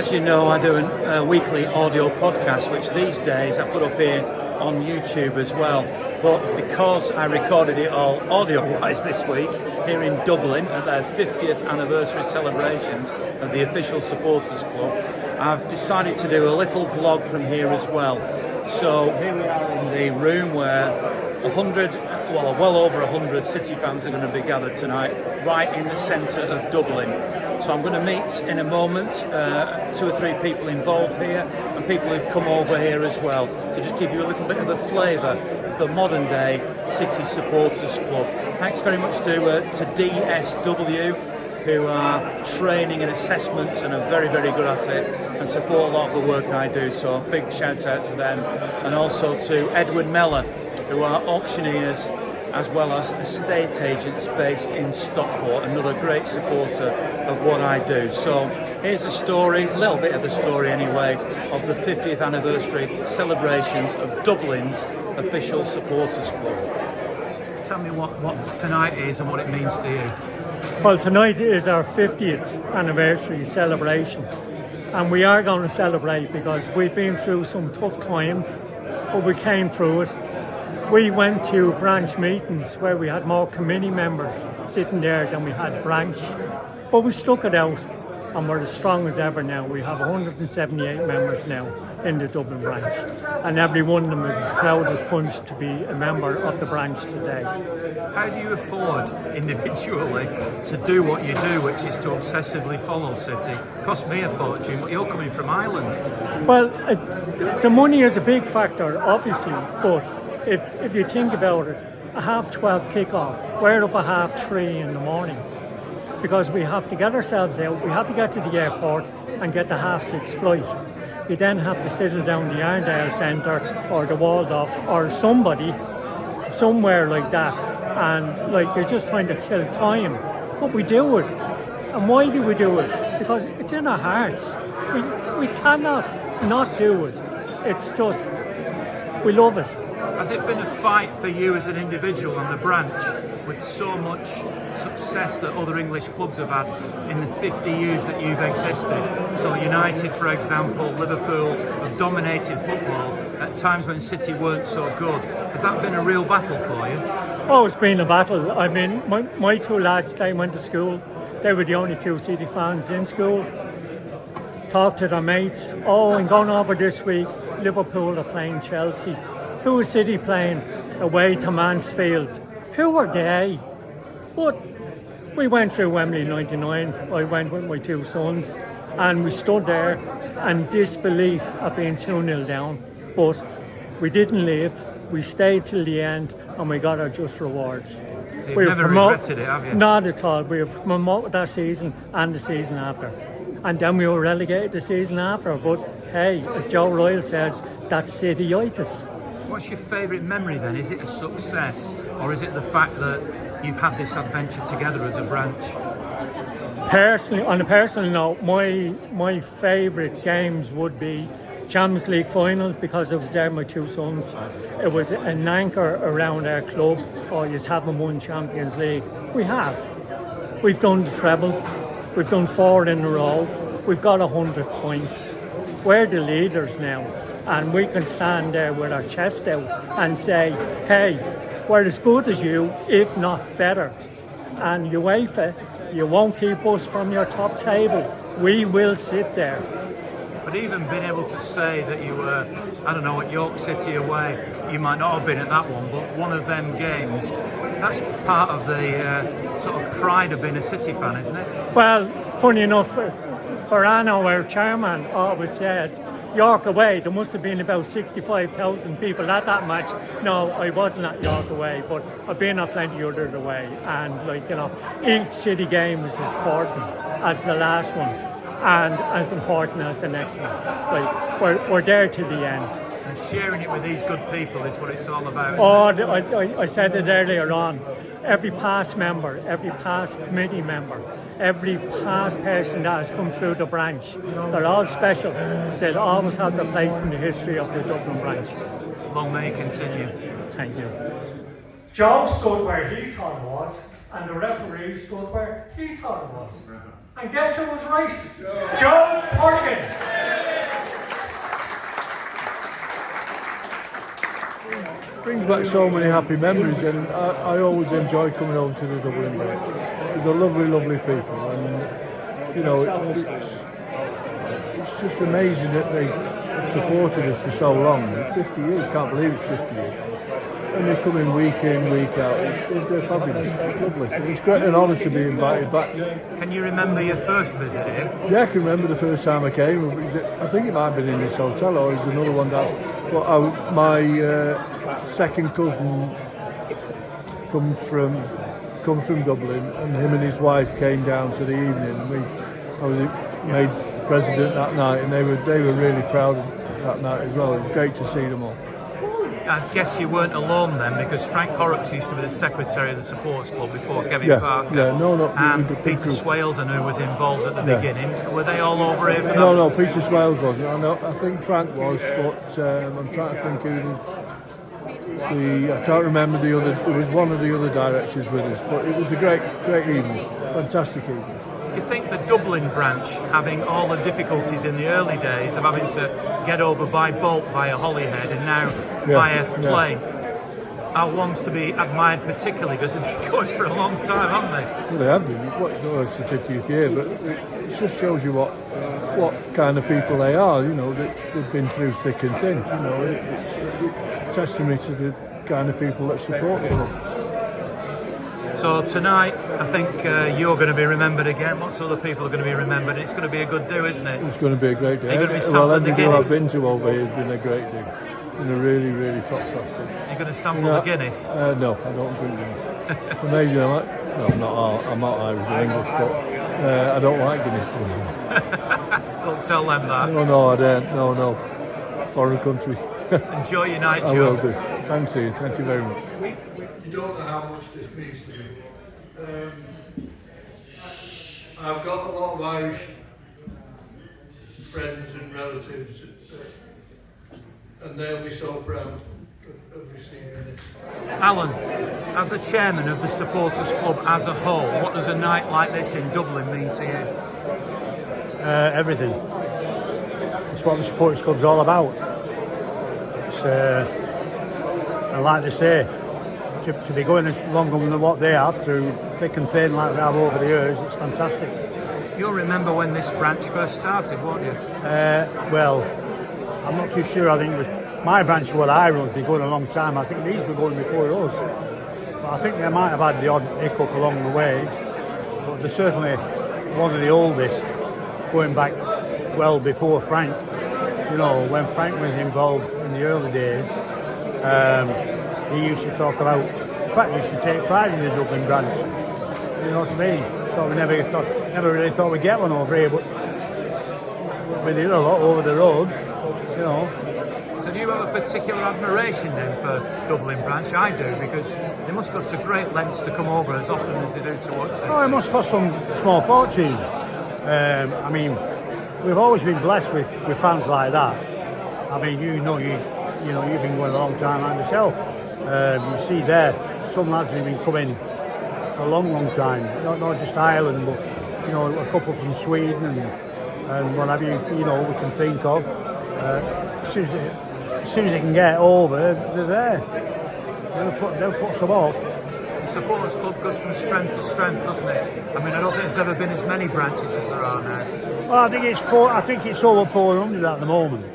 As you know, I do a weekly audio podcast, which these days I put up here on YouTube as well. But because I recorded it all audio-wise this week here in Dublin at their 50th anniversary celebrations of the official supporters club, I've decided to do a little vlog from here as well. So here we are in the room where well over 100 City fans are going to be gathered tonight, right in the centre of Dublin. So I'm going to meet in a moment 2 or 3 people involved here and people who've come over here as well to just give you a little bit of a flavour of the modern day City Supporters Club. Thanks very much to DSW, who are training and assessment and are very, very good at it and support a lot of the work I do. So big shout out to them, and also to Edward Mellor, who are auctioneers as well as estate agents based in Stockport, another great supporter of what I do. So here's a story, a little bit of the story anyway, of the 50th anniversary celebrations of Dublin's official supporters club. Tell me what tonight is and what it means to you. Well, tonight is our 50th anniversary celebration, and we are going to celebrate because we've been through some tough times, but we came through it. We went to branch meetings where we had more committee members sitting there than we had branch, but we stuck it out and we're as strong as ever now. We have 178 members now in the Dublin branch, and every one of them is as proud as punch to be a member of the branch today. How do you afford individually to do what you do, which is to obsessively follow City? It cost me a fortune, but you're coming from Ireland. Well, the money is a big factor, obviously, but if you think about it, a 12:30 kick-off, we're up at 3:30 in the morning because we have to get ourselves out, we have to get to the airport and get the 6:30 flight. You then have to settle down the Arndale Centre or the Waldorf or somewhere like that, and like you're just trying to kill time. But we do it. And why do we do it? Because it's in our hearts. We cannot not do it. It's just, we love it. Has it been a fight for you as an individual on the branch with so much success that other English clubs have had in the 50 years that you've existed? So United, for example, Liverpool have dominated football at times when City weren't so good. Has that been a real battle for you? Oh, it's been a battle. I mean, my 2 lads, they went to school. They were the only 2 City fans in school. Talked to their mates. Oh, and going over this week, Liverpool are playing Chelsea. Who is City playing away to Mansfield? Who are they? But we went through Wembley 99. I went with my 2 sons and we stood there in disbelief at being 2-0 down. But we didn't leave. We stayed till the end and we got our just rewards. So you've never regretted it, have you? Not at all. We were promoted that season and the season after. And then we were relegated the season after. But hey, as Joe Royle says, that's City-itis. What's your favourite memory then? Is it a success, or is it the fact that you've had this adventure together as a branch? Personally, on a personal note, my favourite games would be Champions League final because it was there my 2 sons. It was an anchor around our club. Oh, you haven't won Champions League. We have. We've done the treble. We've done 4 in a row. We've got 100 points. We're the leaders now. And we can stand there with our chest out and say, hey, we're as good as you, if not better. And UEFA, you won't keep us from your top table. We will sit there. But even being able to say that you were, I don't know, at York City away, you might not have been at that one, but one of them games, that's part of the sort of pride of being a City fan, isn't it? Well, funny enough, Ferrano, our chairman, always says, York away, there must have been about 65,000 people at that match. No, I wasn't at York away, but I've been at plenty other away. And each City game is as important as the last one and as important as the next one. We're there to the end. And sharing it with these good people is what it's all about. I said it earlier on. Every past member, every past committee member, every past person that has come through the branch, they're all special. They'll always have their place in the history of the Dublin branch. Long may it continue. Thank you. Joe stood where he thought it was, and the referee stood where he thought it was. And guess who was right? Joe Corrigan. Brings back so many happy memories, and I always enjoy coming over to the Dublin branch. They're lovely, lovely people, and you know, it's just amazing that they have supported us for so long. 50 years, can't believe it's 50 years. And they come in, week out. They're fabulous. It's lovely. It's great, an honour to be invited back. Can you remember your first visit here? Yeah, I can remember the first time I came. I think it might have been in this hotel, or there's another one down. But my second cousin comes from Dublin, and him and his wife came down to the evening. I was made president that night, and they were really proud of that night as well. It was great to see them all. I guess you weren't alone then, because Frank Horrocks used to be the secretary of the supporters club before Kevin Parker. Yeah, no. And Peter Swales, I knew, was involved at the beginning. Were they all over here for that? No, Peter Swales wasn't. I think Frank was, but I'm trying to think who I can't remember the other. There was one of the other directors with us, but it was a great evening, fantastic evening. You think the Dublin branch, having all the difficulties in the early days of having to get over by boat via Holyhead and now via plane, are ones to be admired particularly because they've been going for a long time, haven't they? Well, they have been. It's the 50th year, but it just shows you what kind of people they are. You know, they've been through thick and thin. You know, it's a testimony to the kind of people that support them. So tonight, I think you're going to be remembered again. Lots of other people are going to be remembered. It's going to be a good do, isn't it? It's going to be a great day. You're going to be sampling the Guinness. I've been to over here has been a great day. Been a really, really top class day. You're going to sample the Guinness? No, I don't drink Guinness. Maybe I'm not Irish or English, but I don't like Guinness. Don't tell them that. No, I don't. No. Foreign country. Enjoy your night, Joe. I will do. Thanks, Ian. Thank you very much. You don't know how much this means to me. I've got a lot of Irish friends and relatives, and they'll be so proud of receiving it. Alan, as the chairman of the supporters club as a whole, what does a night like this in Dublin mean to you? Everything. It's what the supporters club's all about. It's, and like they say, to be going longer than what they have through thick and thin like they have over the years, it's fantastic. You'll remember when this branch first started, won't you? Well, I'm not too sure. I think my branch, what I run, has been going a long time. I think these were going before us. But I think they might have had the odd hiccup along the way. But they're certainly one of the oldest, going back well before Frank. You know, when Frank was involved in the early days, he used to talk about, in fact, he used to take pride in the Dublin branch. You know what I mean? Thought we never really thought we'd get one over here, but we did a lot over the road, you know. So do you have a particular admiration then for Dublin branch? I do, because they must go to great lengths to come over as often as they do to watch this. Oh, it must cost some small fortune. I mean, we've always been blessed with fans like that. I mean, you've been going a long time like yourself. You see there, some lads have been coming a long time. Not just Ireland, but a couple from Sweden and whatever we can think of. As soon as they can get over, they're there. They'll put some up. The supporters club goes from strength to strength, doesn't it? I mean, I don't think there's ever been as many branches as there are now. Well, I think it's over 400 at the moment.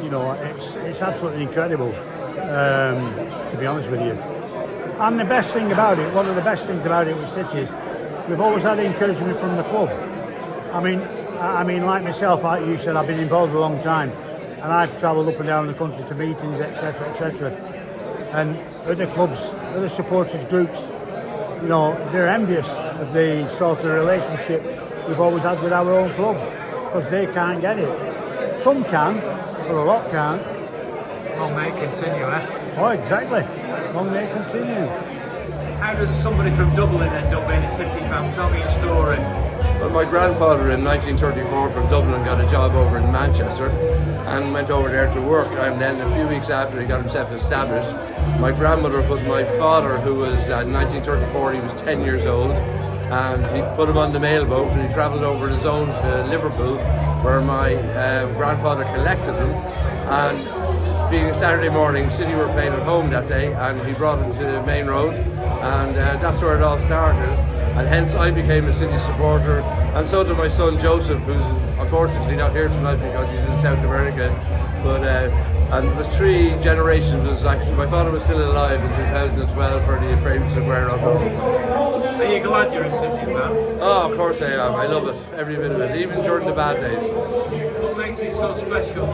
It's absolutely incredible, to be honest with you. And the best thing about it, one of the best things about it with City is we've always had encouragement from the club. I mean, like myself, like you said, I've been involved a long time, and I've travelled up and down the country to meetings, etc. And other clubs, other supporters groups, they're envious of the sort of relationship we've always had with our own club, because they can't get it. Some can, but a lot can't. Long may it continue, eh? Oh, exactly. Long may it continue. How does somebody from Dublin end up being a City fan? Tell me a story. Well, my grandfather in 1934 from Dublin got a job over in Manchester and went over there to work, and then a few weeks after he got himself established, my grandmother put my father, who was in 1934, he was 10 years old, and he put him on the mailboat and he travelled over his own to Liverpool, where my grandfather collected them. And being a Saturday morning, City were playing at home that day, and he brought him to Main Road, and that's where it all started. And hence I became a City supporter, and so did my son Joseph, who's unfortunately not here tonight because he's in South America. But and it was 3 generations. It was actually, my father was still alive in 2012 for the famous Aguero goal. Are you glad you're a City fan? Oh, of course I am. I love it, every bit of it, even during the bad days. What makes it so special?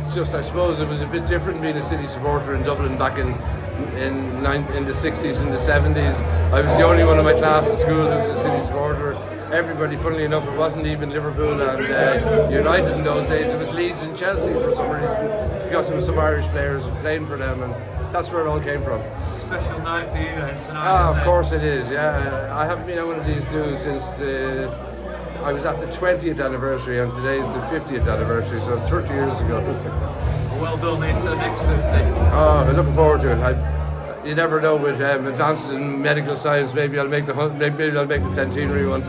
It's just, I suppose it was a bit different being a City supporter in Dublin back in the 60s and the 70s. I was the only one in my class at school who was a City supporter. Everybody, funnily enough, it wasn't even Liverpool and United in those days. It was Leeds and Chelsea for some reason, because there were some Irish players playing for them, and that's where it all came from. Special night for you then tonight, isn't Of course it is, yeah. I haven't been at one of these dudes since I was at the 20th anniversary, and today's the 50th anniversary, so it's 30 years ago. Well done, here's to the next 50. Oh, I'm looking forward to it. You never know, with advances in medical science, maybe I'll make the centenary one.